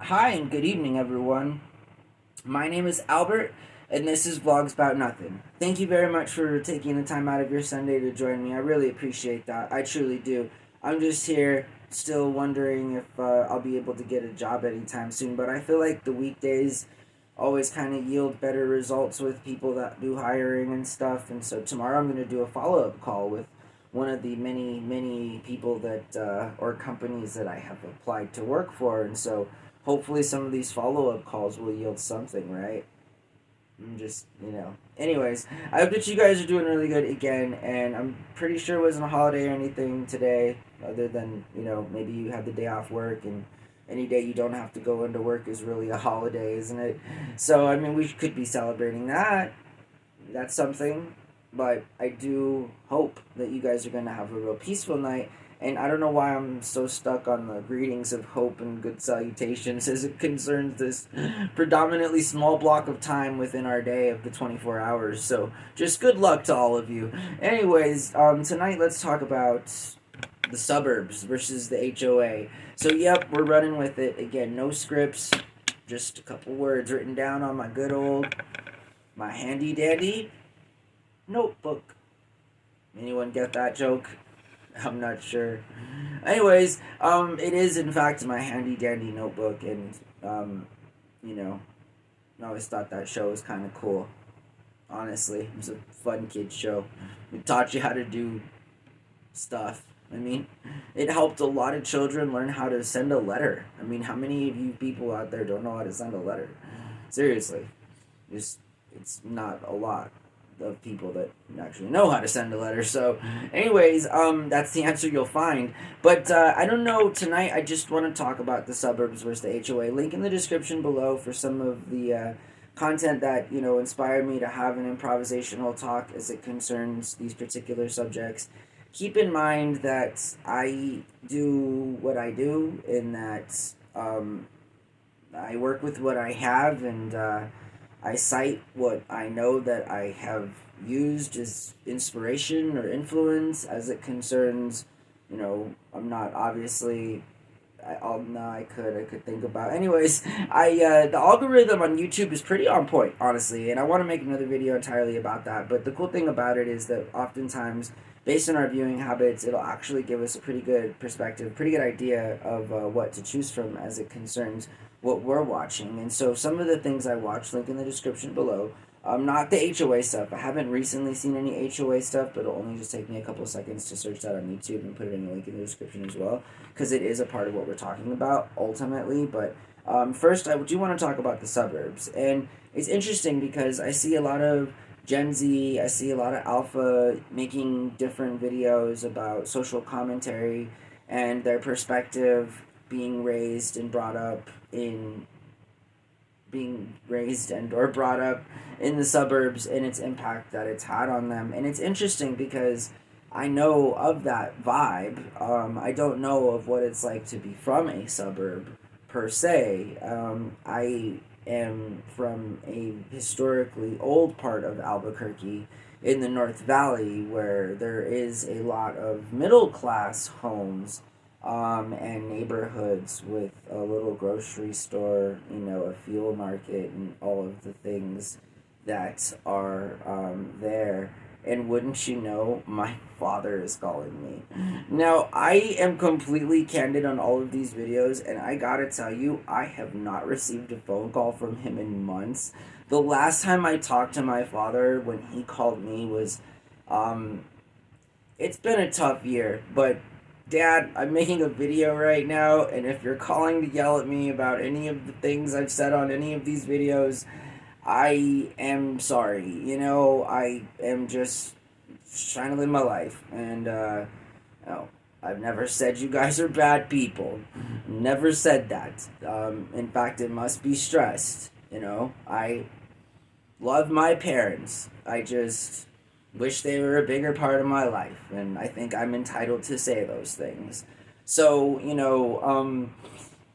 Hi and good evening, everyone. My name is Albert, and this is Vlogs About Nothing. Thank you very much for taking the time out of your Sunday to join me. I really appreciate that. I truly do. I'm just here still wondering if I'll be able to get a job anytime soon, but I feel like the weekdays always kind of yield better results with people that do hiring and stuff. And so tomorrow I'm going to do a follow up call with one of the many people that or companies that I have applied to work for. And so hopefully some of these follow up calls will yield something, right? I'm just, Anyways, I hope that you guys are doing really good again, and I'm pretty sure it wasn't a holiday or anything today, other than, maybe you had the day off work, and any day you don't have to go into work is really a holiday, isn't it? So, I mean, we could be celebrating that. That's something. But I do hope that you guys are going to have a real peaceful night. And I don't know why I'm so stuck on the greetings of hope and good salutations as it concerns this predominantly small block of time within our day of the 24 hours. So just good luck to all of you. Anyways, tonight let's talk about the suburbs versus the HOA. So, yep, we're running with it. Again, no scripts, just a couple words written down on my handy dandy notebook. Anyone get that joke? I'm not sure. Anyways, it is in fact my handy dandy notebook, and you know, I always thought that show was kind of cool. Honestly, it was a fun kid show. It taught you how to do stuff. I mean, it helped a lot of children learn how to send a letter. I mean, how many of you people out there don't know how to send a letter? Seriously, just it's not a lot of people that actually know how to send a letter. So, anyways, that's the answer you'll find. But I don't know. Tonight, I just want to talk about the suburbs versus the HOA. Link in the description below for some of the content that inspired me to have an improvisational talk as it concerns these particular subjects. Keep in mind that I do what I do, in that I work with what I have, and I cite what I know that I have used as inspiration or influence as it concerns, I'm not obviously. I could think about. Anyways, the algorithm on YouTube is pretty on point, honestly, and I want to make another video entirely about that. But the cool thing about it is that oftentimes, based on our viewing habits, it'll actually give us a pretty good perspective, pretty good idea of what to choose from as it concerns what we're watching. And so some of the things I watch, link in the description below. Not the HOA stuff. I haven't recently seen any HOA stuff, but it'll only just take me a couple of seconds to search that on YouTube and put it in the link in the description as well, because it is a part of what we're talking about ultimately. But first, I do want to talk about the suburbs. And it's interesting because I see a lot of Gen Z, I see a lot of Alpha making different videos about social commentary and their perspective being raised and brought up in being raised and or brought up in the suburbs and its impact that it's had on them. And it's interesting because I know of that vibe. I don't know of what it's like to be from a suburb per se. I am from a historically old part of Albuquerque in the North Valley, where there is a lot of middle class homes and neighborhoods with a little grocery store, a fuel market, and all of the things that are there. And wouldn't you know, my father is calling me. Now, I am completely candid on all of these videos, and I gotta tell you, I have not received a phone call from him in months. The last time I talked to my father when he called me was, it's been a tough year, but Dad, I'm making a video right now, and if you're calling to yell at me about any of the things I've said on any of these videos, I am sorry. I am just trying to live my life, and no, I've never said you guys are bad people. Never said that. In fact, it must be stressed. I love my parents. I just wish they were a bigger part of my life, and I think I'm entitled to say those things. So,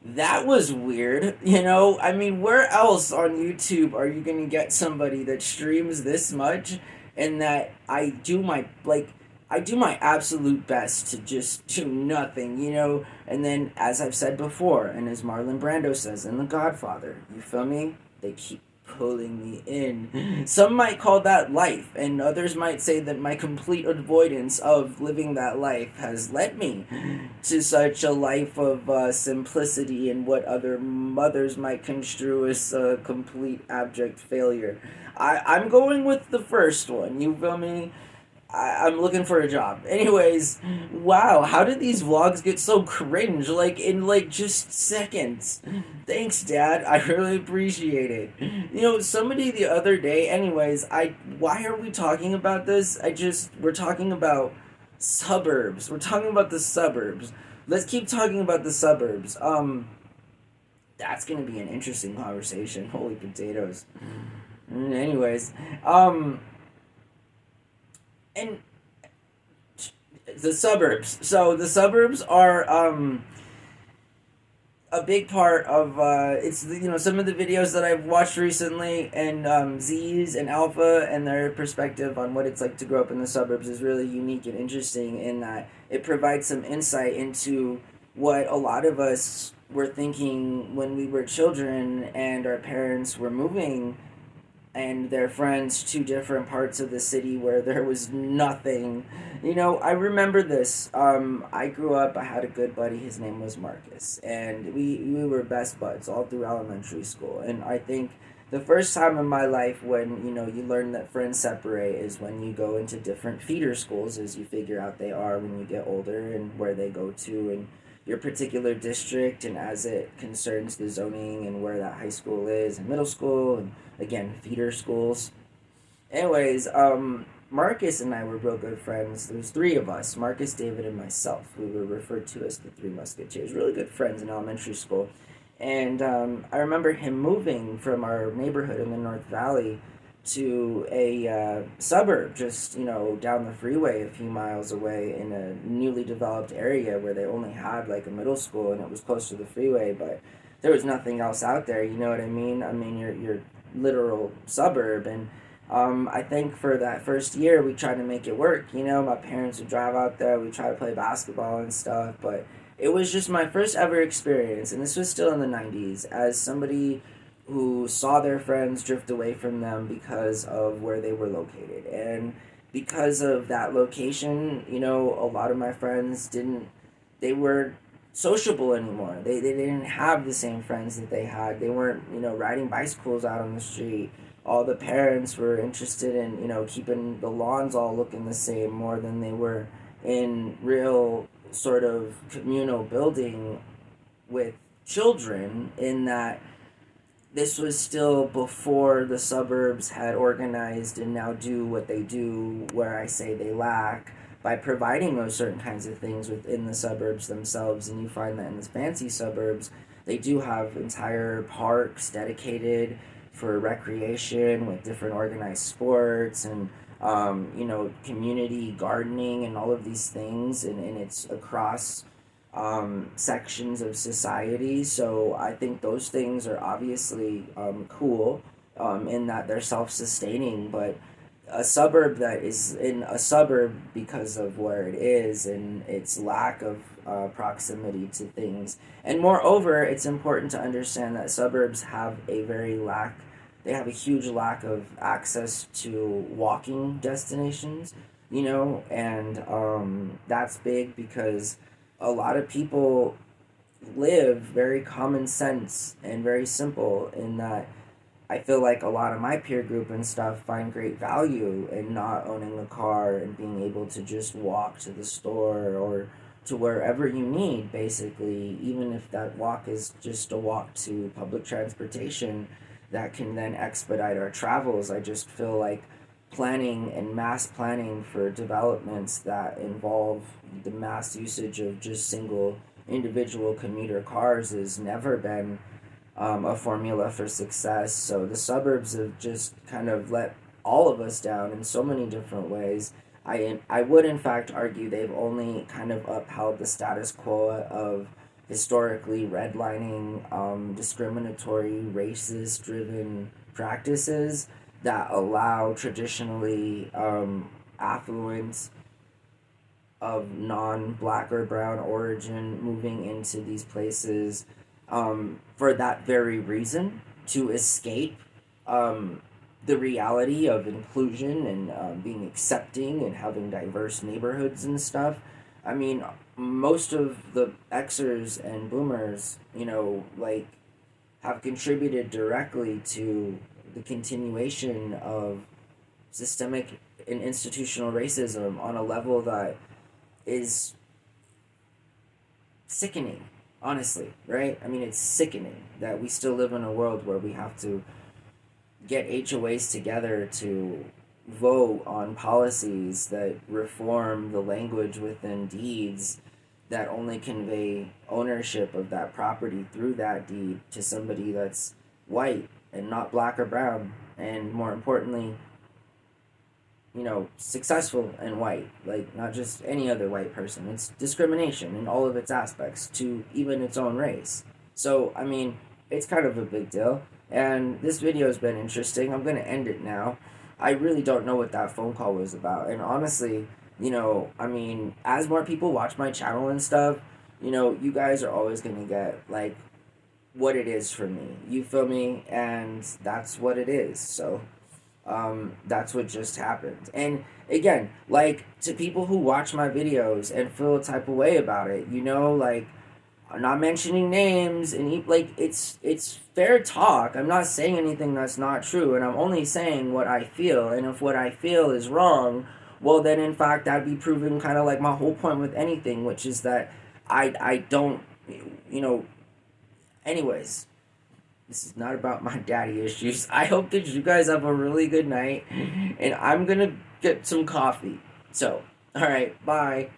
that was weird. I mean, where else on YouTube are you going to get somebody that streams this much and that I do my, like, I do my absolute best to just do nothing, you know? And then, as I've said before, and as Marlon Brando says in The Godfather, you feel me? They keep pulling me in. Some might call that life, and others might say that my complete avoidance of living that life has led me to such a life of simplicity and what other mothers might construe as a complete abject failure. I'm going with the first one, you feel me? I'm looking for a job. Anyways, wow, how did these vlogs get so cringe? Like, in, like, just seconds. Thanks, Dad. I really appreciate it. You know, somebody the other day, anyways, why are we talking about this? We're talking about suburbs. We're talking about the suburbs. Let's keep talking about the suburbs. That's gonna be an interesting conversation. Holy potatoes. Anyways, and the suburbs. So the suburbs are a big part of it's you know, some of the videos that I've watched recently, and Z's and Alpha and their perspective on what it's like to grow up in the suburbs is really unique and interesting in that it provides some insight into what a lot of us were thinking when we were children and our parents were moving and their friends to different parts of the city where there was nothing. You know, I remember this. I grew up, I had a good buddy, his name was Marcus, and we were best buds all through elementary school. And I think the first time in my life when, you know, you learn that friends separate is when you go into different feeder schools as you figure out they are when you get older and where they go to and your particular district and as it concerns the zoning and where that high school is and middle school and again feeder schools. Anyways, Marcus and I were real good friends. There was three of us: Marcus, David, and myself. We were referred to as the Three Musketeers. Really good friends in elementary school. And I remember him moving from our neighborhood in the North Valley to a suburb just, you know, down the freeway a few miles away in a newly developed area where they only had like a middle school and it was close to the freeway, but there was nothing else out there, you know what I mean? I mean, your literal suburb. And I think for that first year we tried to make it work, you know. My parents would drive out there, we tried to play basketball and stuff, but it was just my first ever experience, and this was still in the 90s, as somebody who saw their friends drift away from them because of where they were located. And because of that location, you know, a lot of my friends they were sociable anymore. They didn't have the same friends that they had. They weren't, you know, riding bicycles out on the street. All the parents were interested in, you know, keeping the lawns all looking the same more than they were in real sort of communal building with children, in that this was still before the suburbs had organized and now do what they do, where I say they lack, by providing those certain kinds of things within the suburbs themselves. And you find that in the fancy suburbs, they do have entire parks dedicated for recreation with different organized sports and you know, community gardening and all of these things, and it's across sections of society. So I think those things are obviously cool in that they're self-sustaining, but a suburb that is in a suburb because of where it is and its lack of proximity to things. And moreover, it's important to understand that suburbs have they have a huge lack of access to walking destinations, you know, and that's big because a lot of people live very common sense and very simple, in that I feel like a lot of my peer group and stuff find great value in not owning a car and being able to just walk to the store or to wherever you need, basically, even if that walk is just a walk to public transportation that can then expedite our travels. I just feel like planning and mass planning for developments that involve the mass usage of just single individual commuter cars has never been a formula for success. So the suburbs have just kind of let all of us down in so many different ways. I would in fact argue they've only kind of upheld the status quo of historically redlining, discriminatory, racist-driven practices that allow traditionally affluent of non-black or brown origin moving into these places for that very reason, to escape the reality of inclusion and being accepting and having diverse neighborhoods and stuff. I mean, most of the Xers and Boomers, like, have contributed directly to the continuation of systemic and institutional racism on a level that is sickening, honestly, right? I mean, it's sickening that we still live in a world where we have to get HOAs together to vote on policies that reform the language within deeds that only convey ownership of that property through that deed to somebody that's white and not black or brown, and more importantly, successful and white, like not just any other white person. It's discrimination in all of its aspects to even its own race. So, I mean, it's kind of a big deal. And this video has been interesting. I'm going to end it now. I really don't know what that phone call was about. And honestly, I mean, as more people watch my channel and stuff, you guys are always going to get, like, what it is for me. You feel me? And that's what it is. So, that's what just happened. And again, like, to people who watch my videos and feel a type of way about it, like, I'm not mentioning names, and like, it's fair talk. I'm not saying anything that's not true, and I'm only saying what I feel. And if what I feel is wrong, well, then in fact that'd be proving kind of like my whole point with anything, which is that I don't, anyways. This is not about my daddy issues. I hope that you guys have a really good night, and I'm gonna get some coffee. So, alright, bye.